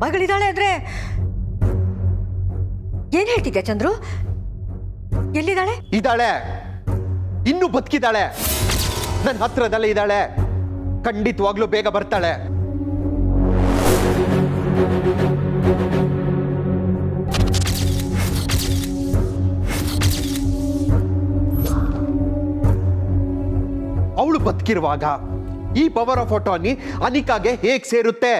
ಮಗಳಿದ್ದಾಳೆ ಅಂದ್ರೆ ಏನ್ ಹೇಳ್ತಿದ್ಯಾ ಚಂದ್ರು? ಎಲ್ಲಿದ್ದಾಳೆ? ಇದ್ದಾಳೆ, ಇನ್ನೂ ಬದುಕಿದ್ದಾಳೆ, ನನ್ನ ಹತ್ರದಲ್ಲೇ ಇದ್ದಾಳೆ. ಖಂಡಿತವಾಗ್ಲೂ ಬೇಗ ಬರ್ತಾಳೆ. ಅವಳು ಬದುಕಿರುವಾಗ ಈ ಪವರ್ ಆಫ್ ಅಟಾರ್ನಿ ಅನಿಕಾಗೆ ಹೇಗ್ ಸೇರುತ್ತೆ?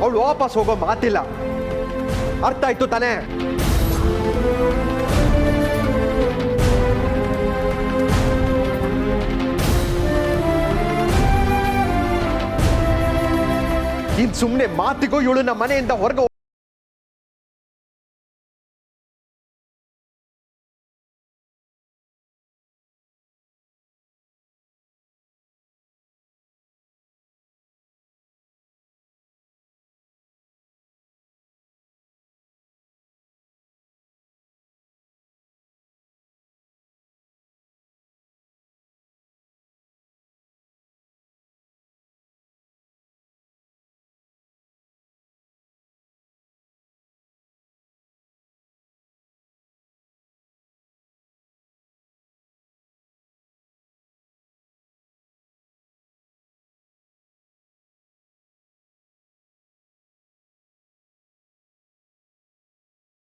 ಅವಳು ವಾಪಸ್ ಹೋಗೋ ಮಾತಿಲ್ಲ. ಅರ್ಥ ಆಯ್ತು ತಾನೇ? ಇನ್ ಸುಮ್ನೆ ಮಾತಿಗೂ ಇವಳು ನಮ್ಮ ಮನೆಯಿಂದ ಹೊರಗೆ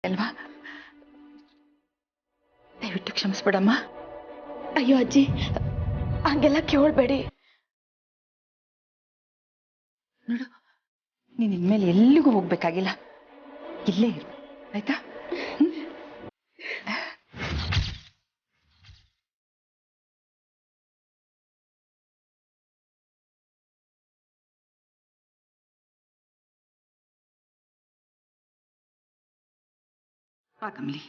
ಅಲ್ವಾ? ದಯವಿಟ್ಟು ಕ್ಷಮಿಸ್ಬಿಡಮ್ಮ. ಅಯ್ಯೋ ಅಜ್ಜಿ, ಹಂಗೆಲ್ಲ ಕೇಳಬೇಡಿ. ನೋಡು, ನೀನು ಇನ್ಮೇಲೆ ಎಲ್ಲಿಗೂ ಹೋಗ್ಬೇಕಾಗಿಲ್ಲ, ಇಲ್ಲೇ ಇರು, ಆಯ್ತಾ? ಬಾ ಕಮಲಿ.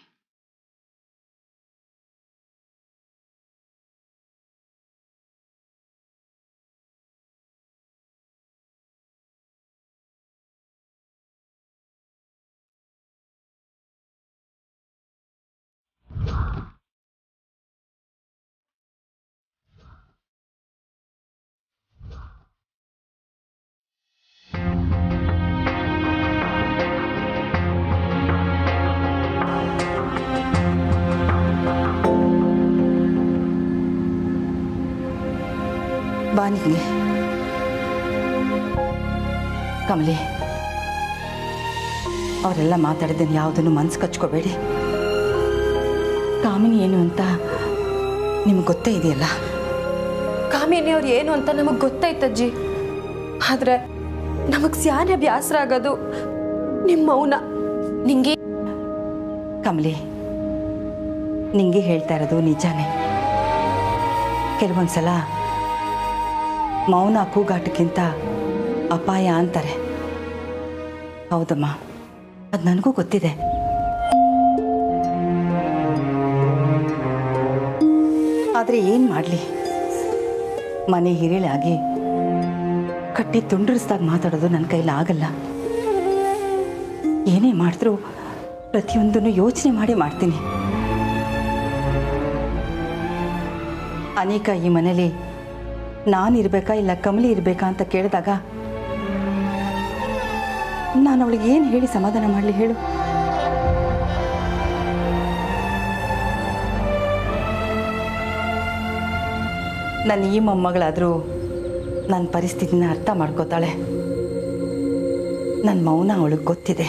ಬಾನಿಗೆ ಕಮಲಿ, ಅವರೆಲ್ಲ ಮಾತಾಡಿದ್ದೇನೆ ಯಾವುದನ್ನು ಮನಸ್ಸು ಕಚ್ಕೋಬೇಡಿ. ಕಾಮಿನಿ ಏನು ಅಂತ ನಿಮ್ಗೆ ಗೊತ್ತೇ ಇದೆಯಲ್ಲ. ಕಾಮಿನಿ ಅವ್ರು ಏನು ಅಂತ ನಮಗೆ ಗೊತ್ತಾಯ್ತಜ್ಜಿ. ಆದ್ರೆ ನಮಗೆ ಸ್ಯಾನೆ ಬ್ಯಾಸರ ಆಗೋದು ನಿಮ್ಮ ಮೌನ. ನಿಂಗೆ ಕಮಲಿ, ನಿಂಗೆ ಹೇಳ್ತಾ ಇರೋದು ನಿಜಾನೇ. ಕೆಲವೊಂದ್ಸಲ ಮೌನ ಕೂಗಾಟಕ್ಕಿಂತ ಅಪಾಯ ಅಂತಾರೆ. ಹೌದಮ್ಮ, ಅದು ನನಗೂ ಗೊತ್ತಿದೆ. ಆದರೆ ಏನು ಮಾಡಲಿ, ಮನೆ ಹಿರಿಳಾಗಿ ಕಟ್ಟಿ ತುಂಡರಿಸಿದಾಗ ಮಾತಾಡೋದು ನನ್ನ ಕೈಲಿ ಆಗಲ್ಲ. ಏನೇ ಮಾಡಿದ್ರೂ ಪ್ರತಿಯೊಂದನ್ನು ಯೋಚನೆ ಮಾಡಿ ಮಾಡ್ತೀನಿ. ಅನೇಕ ಈ ಮನೇಲಿ ನಾನಿರ್ಬೇಕಾ ಇಲ್ಲ ಕಮಲಿ ಇರಬೇಕಾ ಅಂತ ಕೇಳಿದಾಗ ನಾನು ಅವಳಿಗೆ ಏನು ಹೇಳಿ ಸಮಾಧಾನ ಮಾಡಲಿ ಹೇಳು? ನನ್ನ ಈ ಮೊಮ್ಮಗಳಾದರೂ ನನ್ನ ಪರಿಸ್ಥಿತಿನ ಅರ್ಥ ಮಾಡ್ಕೋತಾಳೆ. ನನ್ನ ಮೌನ ಅವಳಿಗೆ ಗೊತ್ತಿದೆ,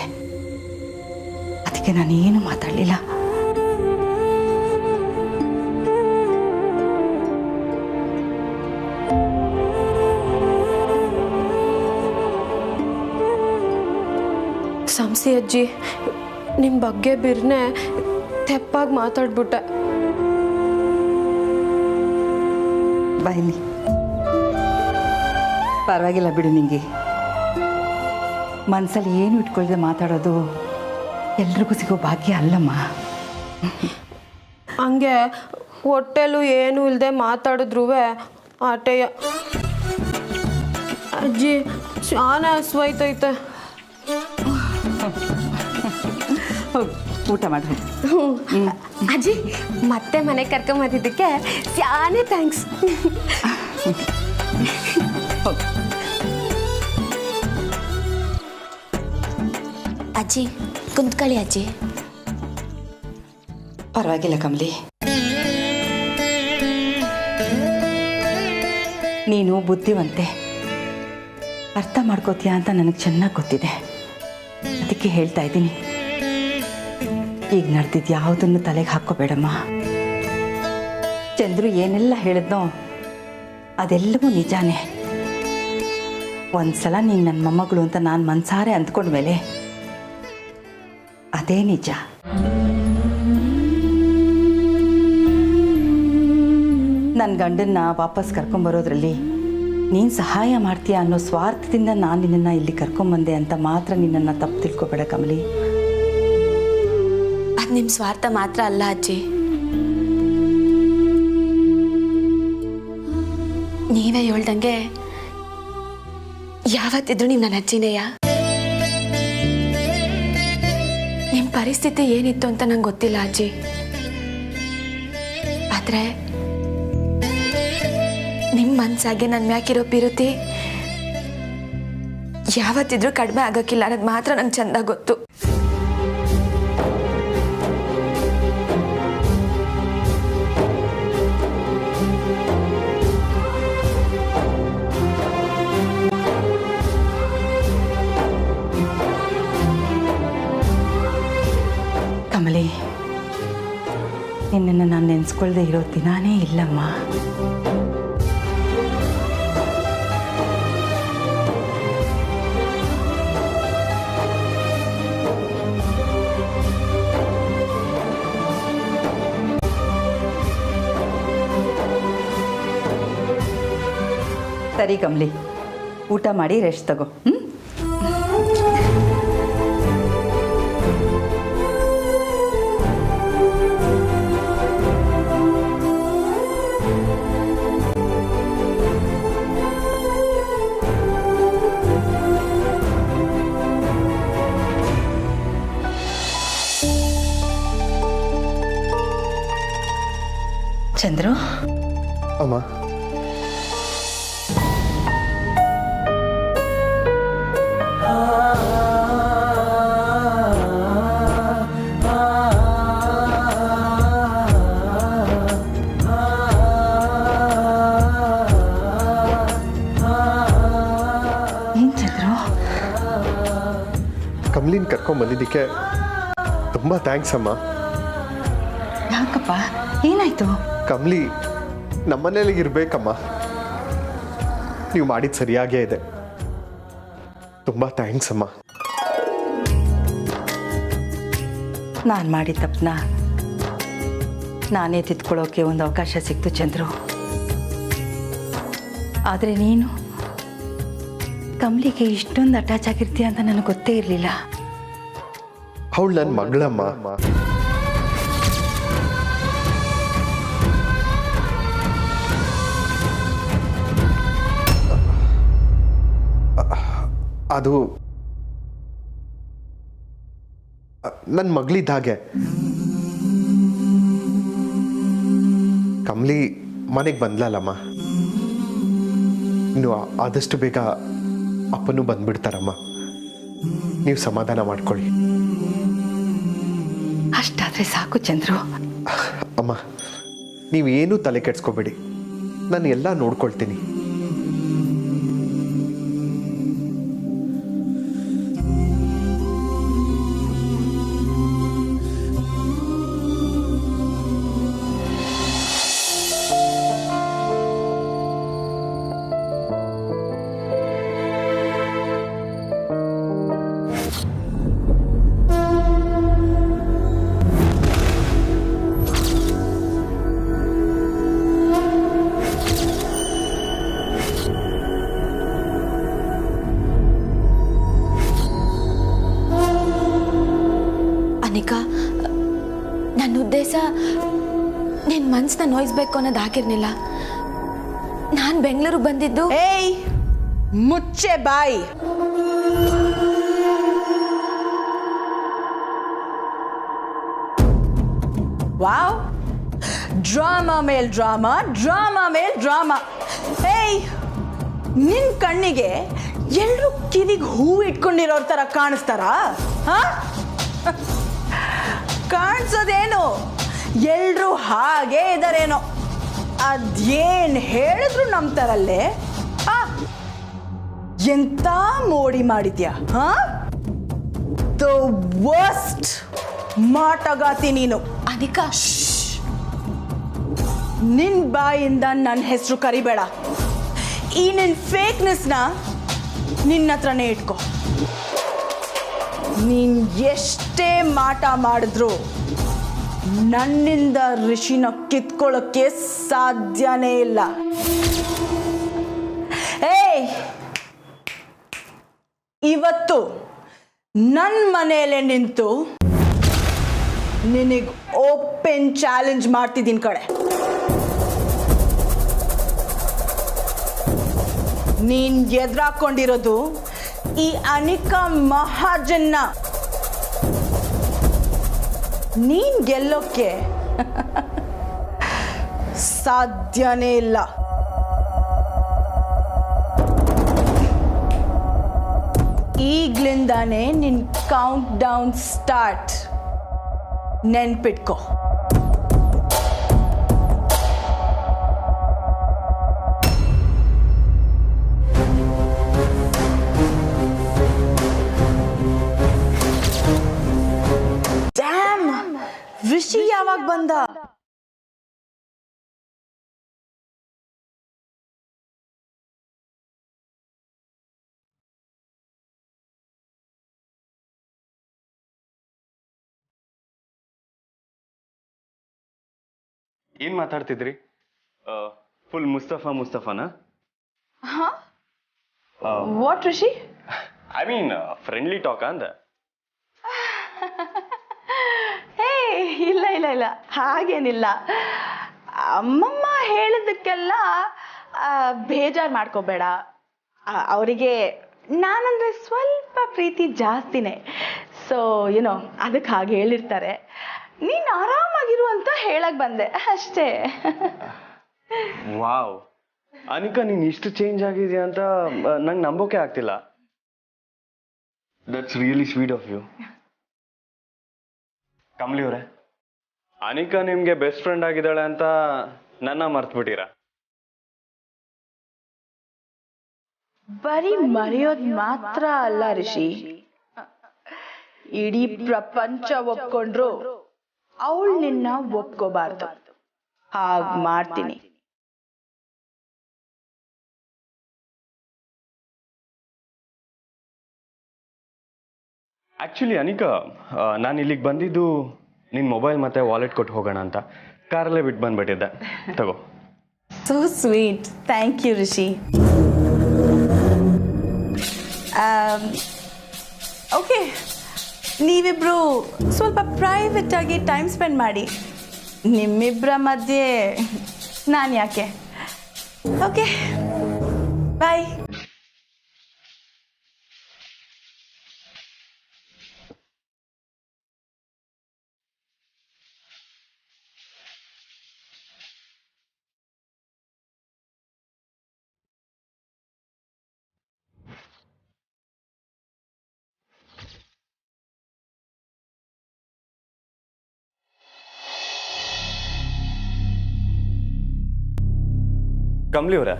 ಅದಕ್ಕೆ ನಾನೇನು ಮಾತಾಡಲಿಲ್ಲ. ಸಂಸಿ ಅಜ್ಜಿ, ನಿಮ್ಮ ಬಗ್ಗೆ ಬಿರ್ನೆ ತೆಪ್ಪಾಗಿ ಮಾತಾಡ್ಬಿಟ್ಟೆ. ಬಾಯಿಲಿ ಪರವಾಗಿಲ್ಲ ಬಿಡು. ನಿಂಗೆ ಮನಸ್ಸಲ್ಲಿ ಏನು ಇಟ್ಕೊಳ್ದೆ ಮಾತಾಡೋದು ಎಲ್ರಿಗೂ ಸಿಗೋ ಭಾಗ್ಯ ಅಲ್ಲಮ್ಮ. ಹಂಗೆ ಹೊಟ್ಟೆಲು ಏನು ಇಲ್ಲದೆ ಮಾತಾಡಿದ್ರು ಆಟೆಯ. ಅಜ್ಜಿ ಶಾನೆ ಹಸ್ವಾಯ್ತೈತೆ. ಹೋಗಿ ಊಟ ಮಾಡಿ. ಅಜ್ಜಿ ಮತ್ತೆ ಮನೆ ಕರ್ಕೊಂಬಂದಿದ್ದಕ್ಕೆ ಶಾನೆ ಥ್ಯಾಂಕ್ಸ್. ಅಜ್ಜಿ ಕುಂತ್ಕೊಳ್ಳಿ ಅಜ್ಜಿ. ಪರವಾಗಿಲ್ಲ ಕಮಲಿ, ನೀನು ಬುದ್ಧಿವಂತೆ, ಅರ್ಥ ಮಾಡ್ಕೋತೀಯ ಅಂತ ನನಗೆ ಚೆನ್ನಾಗಿ ಗೊತ್ತಿದೆ. ಅದಕ್ಕೆ ಹೇಳ್ತಾ ಇದ್ದೀನಿ, ಈಗ ನಡೆದಿದ್ದು ಯಾವುದನ್ನು ತಲೆಗೆ ಹಾಕ್ಕೋಬೇಡಮ್ಮ. ಚಂದ್ರು ಏನೆಲ್ಲ ಹೇಳಿದ್ನೋ ಅದೆಲ್ಲವೂ ನಿಜಾನೇ. ಒಂದ್ಸಲ ನೀನು ನನ್ನ ಮೊಮ್ಮಗಳು ಅಂತ ನಾನು ಮನ್ಸಾರೆ ಅಂದ್ಕೊಂಡ್ಮೇಲೆ ಅದೇ ನಿಜ. ನನ್ನ ಗಂಡನ್ನ ವಾಪಸ್ ಕರ್ಕೊಂಬರೋದ್ರಲ್ಲಿ ನೀನು ಸಹಾಯ ಮಾಡ್ತೀಯ ಅನ್ನೋ ಸ್ವಾರ್ಥದಿಂದ ನಾನು ನಿನ್ನನ್ನು ಇಲ್ಲಿ ಕರ್ಕೊಂಬಂದೆ ಅಂತ ಮಾತ್ರ ನಿನ್ನನ್ನು ತಪ್ಪು ತಿಳ್ಕೊಬೇಡ ಕಮಲಿ. ಅದು ನಿಮ್ಮ ಸ್ವಾರ್ಥ ಮಾತ್ರ ಅಲ್ಲ ಅಜ್ಜಿ, ನೀವೇ ಹೇಳ್ದಂಗೆ ಯಾವತ್ತಿದ್ರು ನೀವು ನನ್ನ ಅಜ್ಜಿನೇಯ. ನಿಮ್ಮ ಪರಿಸ್ಥಿತಿ ಏನಿತ್ತು ಅಂತ ನಂಗೆ ಗೊತ್ತಿಲ್ಲ ಅಜ್ಜಿ, ಆದರೆ ನಿಮ್ಮ ಮನಸ್ಸಾಗೆ ನನ್ನ ಮ್ಯಾಕಿರೋ ಪಿರುತಿ ಯಾವತ್ತಿದ್ರೂ ಕಡಿಮೆ ಆಗೋಕ್ಕಿಲ್ಲ ಅನ್ನೋದು ಮಾತ್ರ ನಂಗೆ ಚೆಂದ ಗೊತ್ತು. ಕಮಲಿ, ನಿನ್ನನ್ನು ನಾನು ನೆನೆಸ್ಕೊಳ್ದೆ ಇರೋ ದಿನಾನೇ ಇಲ್ಲಮ್ಮ. ಸರಿ ಕಮಲಿ, ಊಟ ಮಾಡಿ ರೆಸ್ಟ್ ತಗೋ. ಚಂದ್ರು ಅಮ್ಮ, ಏನು ಚಂದ್ರು? ಕಮಲಿನ ಕರ್ಕೊಂಡ್ ಬಂದಿದ್ದಕ್ಕೆ ತುಂಬಾ ಥ್ಯಾಂಕ್ಸ್ ಅಮ್ಮ. ಯಾಕಪ್ಪ, ಏನಾಯ್ತು? ಕಮಲಿ ನಮ್ಮನೇಲಿ ಇರ್ಬೇಕಮ್ಮ. ನೀವು ಮಾಡಿದ ಸರಿಯಾಗೇ ಇದೆ. ತುಂಬಾ ಥ್ಯಾಂಕ್ಸ್ ಅಮ್ಮ. ನಾನು ಮಾಡಿದ ತಪ್ಪನ್ನ ನಾನೇ ತಿದ್ಕೊಳ್ಳೋಕೆ ಒಂದು ಅವಕಾಶ ಸಿಕ್ತು ಚಂದ್ರು. ಆದರೆ ನೀನು ಕಮಲಿಗೆ ಇಷ್ಟೊಂದು ಅಟ್ಯಾಚ್ ಆಗಿರ್ತೀಯ ಅಂತ ನನಗೆ ಗೊತ್ತೇ ಇರಲಿಲ್ಲ. ಅವಳು ನನ್ನ ಮಗಳಮ್ಮ. ಅದು ನನ್ನ ಮಗಳಿದ್ದ ಹಾಗೆ. ಕಮಲಿ ಮನೆಗೆ ಬಂದ್ಲಲ್ಲಮ್ಮ, ಇನ್ನು ಆದಷ್ಟು ಬೇಗ ಅಪ್ಪನೂ ಬಂದ್ಬಿಡ್ತಾರಮ್ಮ. ನೀವು ಸಮಾಧಾನ ಮಾಡ್ಕೊಳ್ಳಿ. ಅಷ್ಟಾದರೆ ಸಾಕು ಚಂದ್ರು. ಅಮ್ಮ, ನೀವೇನೂ ತಲೆ ಕೆಡ್ಸ್ಕೋಬೇಡಿ. ನಾನು ಎಲ್ಲ ನೋಡ್ಕೊಳ್ತೀನಿ. ಅನಿಕಾ, ನನ್ನ ಉದ್ದೇಶ ನಿನ್ನ ಮನಸ್ಸನ್ನ ನೋಯಿಸ್ಬೇಕು ಅನ್ನೋದು ಆಗಿರ್ಲಿಲ್ಲ. ನಾನು ಬೆಂಗಳೂರಿಗೆ ಬಂದಿದ್ದು. ಏಯ್, ಮುಚ್ಚೆ ಬಾಯಿ. ವಾವ್, ಡ್ರಾಮಾ ಮೇಲ್ ಡ್ರಾಮಾ, ಡ್ರಾಮಾ ಮೇಲ್ ಡ್ರಾಮಾ. ಏಯ್, ನಿನ್ ಕಣ್ಣಿಗೆ ಎಲ್ಲರೂ ಕಿವಿಗೆ ಹೂ ಇಟ್ಕೊಂಡಿರೋರ್ ತರ ಕಾಣಿಸ್ತಾರಾ? ಹಾ, ಕಾಣಿಸೋದೇನು? ಎಲ್ರೂ ಹಾಗೇ ಇದಾರೇನೋ. ಅದೇನ್ ಹೇಳಿದ್ರು ನಂಬ್ತಾರಲ್ಲೇ. ಎಂತ ಮೋಡಿ ಮಾಡಿದ್ಯಾ? ಹಾ, ದ ವರ್ಸ್ಟ್ ಮಾಟಗಾತಿ ನೀನು. ಅನಿಕಾ, ನಿನ್ ಬಾಯಿಂದ ನನ್ನ ಹೆಸರು ಕರಿಬೇಡ. ಈ ನಿನ್ ಫೇಕ್ನೆಸ್ನ ನಿನ್ನ ಹತ್ರನೇ ಇಟ್ಕೋ. ನೀನ್ ಎಷ್ಟೇ ಮಾಟ ಮಾಡಿದ್ರು ನನ್ನಿಂದ ಋಷಿನ ಕಿತ್ಕೊಳ್ಳೋಕ್ಕೆ ಸಾಧ್ಯನೇ ಇಲ್ಲ. ಏಯ್, ಇವತ್ತು ನನ್ನ ಮನೆಯಲ್ಲೇ ನಿಂತು ನಿನಗೆ ಓಪನ್ ಚಾಲೆಂಜ್ ಮಾಡ್ತಿದ್ದೀನಿ ಕಡೆ. ನೀನ್ ಎದುರಾಕೊಂಡಿರೋದು ಈ ಅನಿಕಾ ಮಹಾಜನ್ನ. ನೀನ್ ಗೆಲ್ಲೋಕ್ಕೆ ಸಾಧ್ಯನೇ ಇಲ್ಲ. ಈಗ್ಲಿಂದಾನೇ ನಿನ್ ಕೌಂಟ್ ಡೌನ್ ಸ್ಟಾರ್ಟ್. ನೆನ್ಪಿಟ್ಕೋ. ಋಷಿ ಯಾವಾಗ ಬಂದ? ಏನ್ ಮಾತಾಡ್ತಿದ್ರಿ? ಫುಲ್ ಮುಸ್ತಫಾನಾ? What Rishi? I mean friendly talk ಅಂದ. ಹೇ, ಇಲ್ಲ ಇಲ್ಲ ಇಲ್ಲ, ಹಾಗೇನಿಲ್ಲ. ಅಮ್ಮಮ್ಮ ಹೇಳಿದ್ದಕ್ಕೆಲ್ಲ ಬೇಜಾರು ಮಾಡ್ಕೋಬೇಡ. ಅವರಿಗೆ ನಾನಂದ್ರೆ ಸ್ವಲ್ಪ ಪ್ರೀತಿ ಜಾಸ್ತಿನೇ. ಸೊ ಏನೋ ಅದಕ್ಕೆ ಹಾಗೆ ಹೇಳಿರ್ತಾರೆ. ನೀನು ಆರಾಮಾಗಿರು ಅಂತ ಹೇಳಕ್ ಬಂದೆ ಅಷ್ಟೇ. ವಾವ್, ಅನಿಕಾ, ನೀನ್ ಇಷ್ಟು ಚೇಂಜ್ ಆಗಿದೆಯಾ ಅಂತ ನಂಗೆ ನಂಬೋಕೆ ಆಗ್ತಿಲ್ಲ. That's really sweet of you. Kamali ಅವರೇ, ಅನಿಕಾ ನಿಮ್ಗೆ ಬೆಸ್ಟ್ ಫ್ರೆಂಡ್ ಆಗಿದ್ದಾಳೆ ಅಂತ ನನ್ನ ಮರ್ತ್ಬಿಟ್ಟಿರಾ? ಬರೀ ಮರೆಯೋದ್ ಮಾತ್ರ ಅಲ್ಲ ಋಷಿ, ಇಡೀ ಪ್ರಪಂಚ ಒಪ್ಕೊಂಡ್ರು ಅವಳು ನಿನ್ನ ಒಪ್ಕೋಬಾರ್ದು. ಹಾಗ್ ಮಾಡ್ತೀನಿ. ಆಕ್ಚುಲಿ ಅನಿಕಾ, ನಾನು ಇಲ್ಲಿಗೆ ಬಂದಿದ್ದು ನಿನ್ನ ಮೊಬೈಲ್ ಮತ್ತೆ ವಾಲೆಟ್ ಕೊಟ್ಟು ಹೋಗೋಣ ಅಂತ ಕಾರಲ್ಲೇ ಬಿಟ್ಟು ಬಂದ್ಬಿಟ್ಟಿದ್ದೆ. ತಗೋ. So sweet. Thank you Rishi. Okay, ನೀವಿಬ್ರು ಸ್ವಲ್ಪ ಪ್ರೈವೇಟ್ ಆಗಿ ಟೈಮ್ ಸ್ಪೆಂಡ್ ಮಾಡಿ. ನಿಮ್ಮಿಬ್ಬರ ಮಧ್ಯೆ ನಾನು ಯಾಕೆ? ಓಕೆ, ಬಾಯ್. ಕಮಲಿ ಅವರೇ,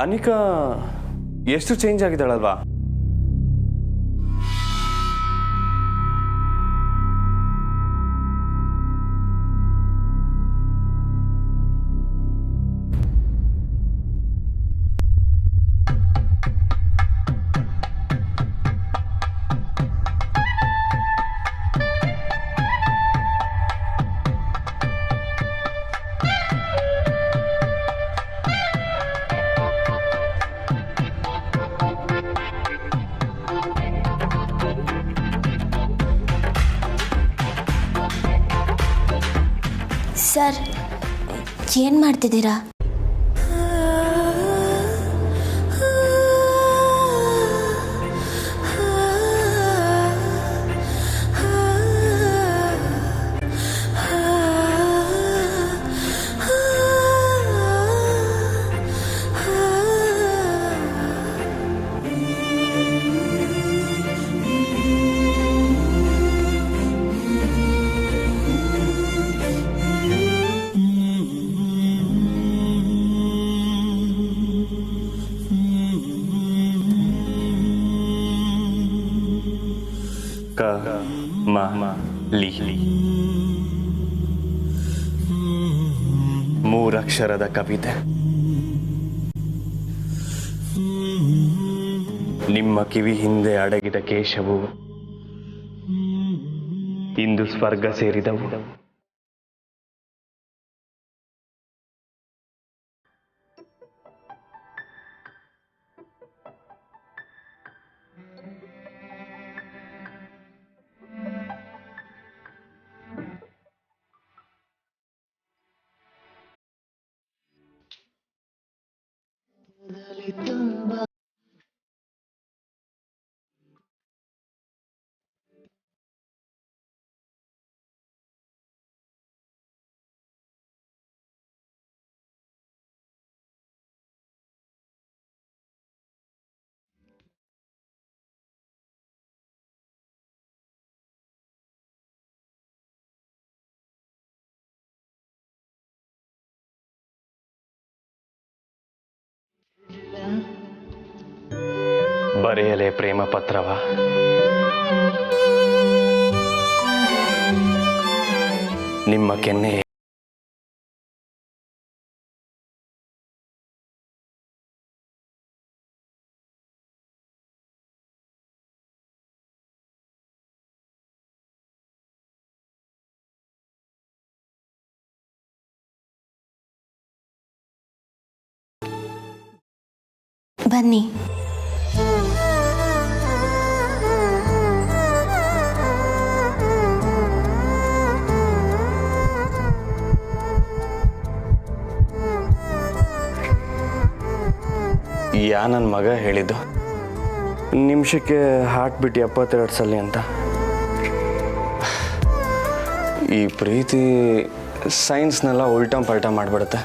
ಅನಿಕಾ ಎಷ್ಟು ಚೇಂಜ್ ಆಗಿದ್ದಾಳಲ್ವಾ? ಸರ್, ಏನು ಮಾಡ್ತಿದ್ದೀರಾ? ಲಿ ಮೂರಕ್ಷರದ ಕವಿತೆ. ನಿಮ್ಮ ಕಿವಿ ಹಿಂದೆ ಅಡಗಿದ ಕೇಶವು ಇಂದು ಸ್ವರ್ಗ ಸೇರಿದವು. ಬರೆಯಲೇ ಪ್ರೇಮ ಪತ್ರವ, ನಿಮ್ಮ ಕೆನ್ನೆ ಬನ್ನಿ. ಯಾ ನನ್ನ ಮಗ ಹೇಳಿದ್ದು ನಿಮಿಷಕ್ಕೆ ಹಾರ್ಟ್ ಬೀಟ್ 72 ಸಲ ಅಂತ. ಈ ಪ್ರೀತಿ ಸೈನ್ಸ್ನೆಲ್ಲ ಉಲ್ಟಾ ಪಲ್ಟಾ ಮಾಡಿಬಿಡುತ್ತೆ.